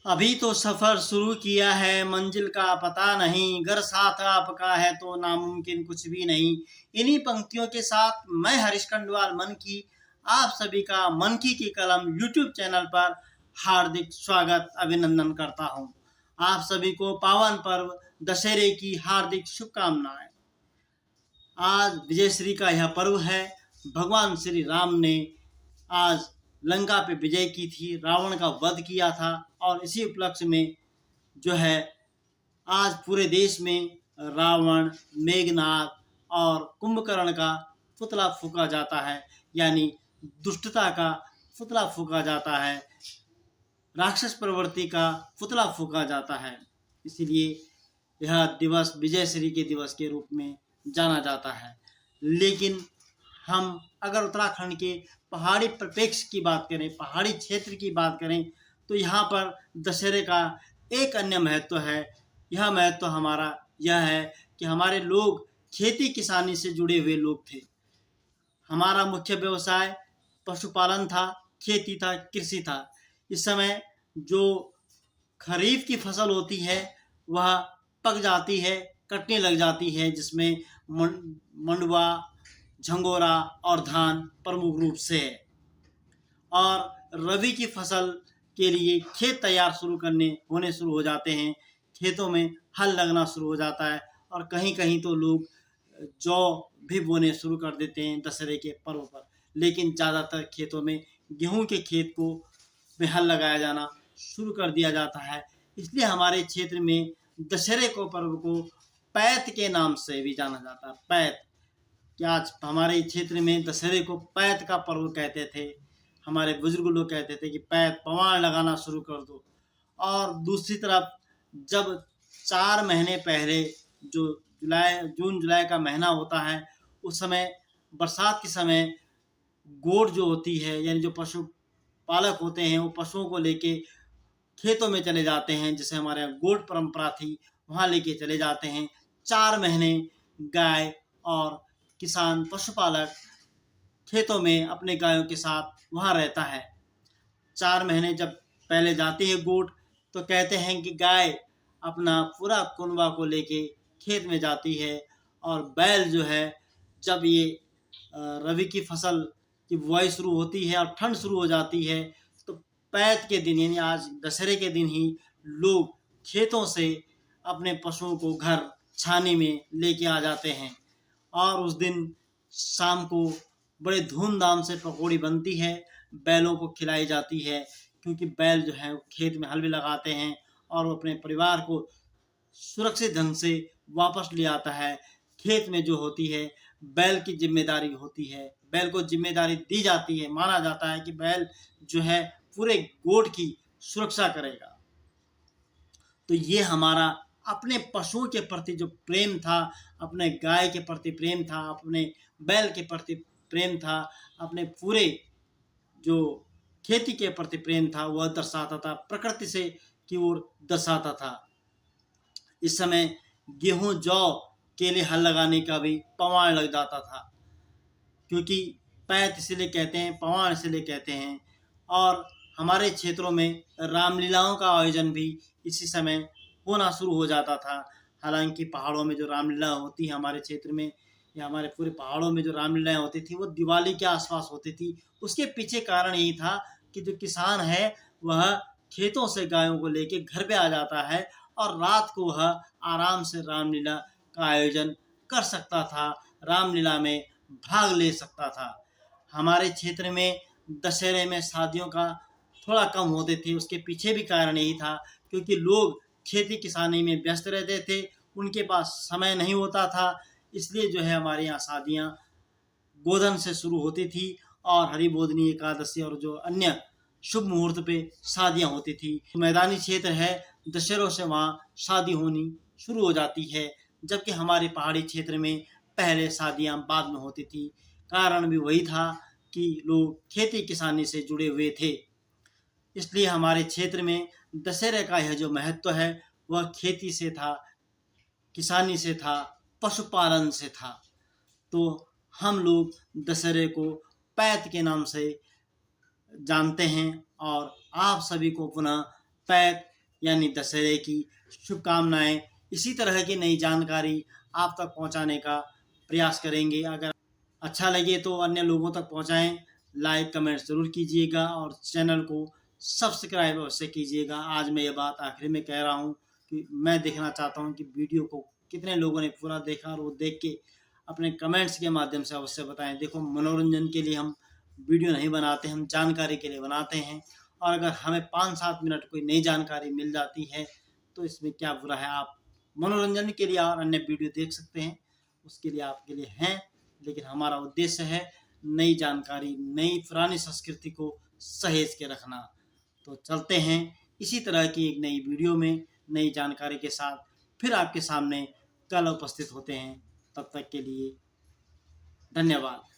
अभी तो सफ़र शुरू किया है, मंजिल का पता नहीं, गर साथ आपका है तो नामुमकिन कुछ भी नहीं। इन्हीं पंक्तियों के साथ मैं हरीश खंडवाल मन की आप सभी का मन की कलम यूट्यूब चैनल पर हार्दिक स्वागत अभिनंदन करता हूं। आप सभी को पावन पर्व दशहरे की हार्दिक शुभकामनाएं। आज विजयश्री का यह पर्व है। भगवान श्री राम ने आज लंका पे विजय की थी, रावण का वध किया था और इसी उपलक्ष्य में जो है आज पूरे देश में रावण, मेघनाद और कुंभकर्ण का पुतला फूंका जाता है, यानी दुष्टता का पुतला फूंका जाता है, राक्षस प्रवृत्ति का पुतला फूंका जाता है। इसीलिए यह दिवस विजयश्री के दिवस के रूप में जाना जाता है। लेकिन हम अगर उत्तराखंड के पहाड़ी परिप्रेक्ष्य की बात करें, पहाड़ी क्षेत्र की बात करें, तो यहाँ पर दशहरे का एक अन्य महत्व है। यह महत्व हमारा यह है कि हमारे लोग खेती किसानी से जुड़े हुए लोग थे। हमारा मुख्य व्यवसाय पशुपालन था, खेती था, कृषि था। इस समय जो खरीफ की फसल होती है वह पक जाती है, कटने लग जाती है, जिसमें मंडुआ, झंगोरा और धान प्रमुख रूप से है। और रबी की फसल के लिए खेत तैयार होने शुरू हो जाते हैं, खेतों में हल लगना शुरू हो जाता है और कहीं कहीं तो लोग जौ भी बोने शुरू कर देते हैं दशहरे के पर्व पर। लेकिन ज़्यादातर खेतों में गेहूं के खेत को में हल लगाया जाना शुरू कर दिया जाता है। इसलिए हमारे क्षेत्र में दशहरे को पर्व को पैत के नाम से भी जाना जाता है। पैत, क्या आज हमारे क्षेत्र में दशहरे को पैत का पर्व कहते थे। हमारे बुजुर्ग लोग कहते थे कि पैत पवान लगाना शुरू कर दो। और दूसरी तरफ जब 4 महीने पहले जो जून जुलाई का महीना होता है, उस समय बरसात के समय गोट जो होती है, यानी जो पशु पालक होते हैं, वो पशुओं को लेके खेतों में चले जाते हैं। जैसे हमारे यहाँ गोट परंपरा थी, वहाँ लेके चले जाते हैं। 4 महीने गाय और किसान पशुपालक खेतों में अपने गायों के साथ वहाँ रहता है। 4 महीने जब पहले जाती है गोट, तो कहते हैं कि गाय अपना पूरा कुनबा को लेके खेत में जाती है और बैल जो है जब ये रबी की फसल की बुआई शुरू होती है और ठंड शुरू हो जाती है, तो पैत के दिन यानी आज दशहरे के दिन ही लोग खेतों से अपने पशुओं को घर छानी में लेके आ जाते हैं। और उस दिन शाम को बड़े धूमधाम से पकौड़ी बनती है, बैलों को खिलाई जाती है, क्योंकि बैल जो है खेत में हल भी लगाते हैं और वो अपने परिवार को सुरक्षित ढंग से वापस ले आता है। खेत में जो होती है बैल की जिम्मेदारी होती है, बैल को जिम्मेदारी दी जाती है, माना जाता है कि बैल जो है पूरे गोठ की सुरक्षा करेगा। तो ये हमारा अपने पशुओं के प्रति जो प्रेम था, अपने गाय के प्रति प्रेम था, अपने बैल के प्रति प्रेम था, अपने पूरे जो खेती के प्रति प्रेम था, वह दर्शाता था, प्रकृति से की ओर दर्शाता था। इस समय गेहूं जौ के लिए हल लगाने का भी पवान लग जाता था, क्योंकि पैत इसलिए कहते हैं, पवान इसलिए कहते हैं। और हमारे क्षेत्रों में रामलीलाओं का आयोजन भी इसी समय होना शुरू हो जाता था। हालांकि पहाड़ों में जो रामलीला होती है हमारे क्षेत्र में, या हमारे पूरे पहाड़ों में जो रामलीलाएँ होती थी, वो दिवाली के आसपास होती थी। उसके पीछे कारण यही था कि जो किसान है वह खेतों से गायों को लेके घर पे आ जाता है और रात को वह आराम से रामलीला का आयोजन कर सकता था, रामलीला में भाग ले सकता था। हमारे क्षेत्र में दशहरे में शादियों का थोड़ा कम होते थे। उसके पीछे भी कारण यही था, क्योंकि लोग खेती किसानी में व्यस्त रहते थे, उनके पास समय नहीं होता था। इसलिए जो है हमारे यहाँ शादियाँ गोधन से शुरू होती थी और हरिबोधिनी एकादशी और जो अन्य शुभ मुहूर्त पे शादियाँ होती थी। मैदानी क्षेत्र है, दशहरों से वहाँ शादी होनी शुरू हो जाती है, जबकि हमारे पहाड़ी क्षेत्र में पहले शादियाँ बाद में होती थी। कारण भी वही था कि लोग खेती किसानी से जुड़े हुए थे। इसलिए हमारे क्षेत्र में दशहरे का यह जो महत्व है वह खेती से था, किसानी से था, पशुपालन से था। तो हम लोग दशहरे को पैत के नाम से जानते हैं और आप सभी को पुनः पैत यानी दशहरे की शुभकामनाएं। इसी तरह की नई जानकारी आप तक पहुंचाने का प्रयास करेंगे। अगर अच्छा लगे तो अन्य लोगों तक पहुंचाएं, लाइक कमेंट ज़रूर कीजिएगा और चैनल को सब्सक्राइब अवश्य कीजिएगा। आज मैं ये बात आखिर में कह रहा हूँ कि मैं देखना चाहता हूँ कि वीडियो को कितने लोगों ने पूरा देखा और वो देख के अपने कमेंट्स के माध्यम से अवश्य बताएं। देखो, मनोरंजन के लिए हम वीडियो नहीं बनाते, हम जानकारी के लिए बनाते हैं। और अगर हमें 5-7 मिनट कोई नई जानकारी मिल जाती है तो इसमें क्या बुरा है। आप मनोरंजन के लिए और अन्य वीडियो देख सकते हैं, उसके लिए आपके लिए हैं, लेकिन हमारा उद्देश्य है नई जानकारी, नई पुरानी संस्कृति को सहेज के रखना। तो चलते हैं इसी तरह की एक नई वीडियो में नई जानकारी के साथ फिर आपके सामने कल उपस्थित होते हैं। तब तक के लिए धन्यवाद।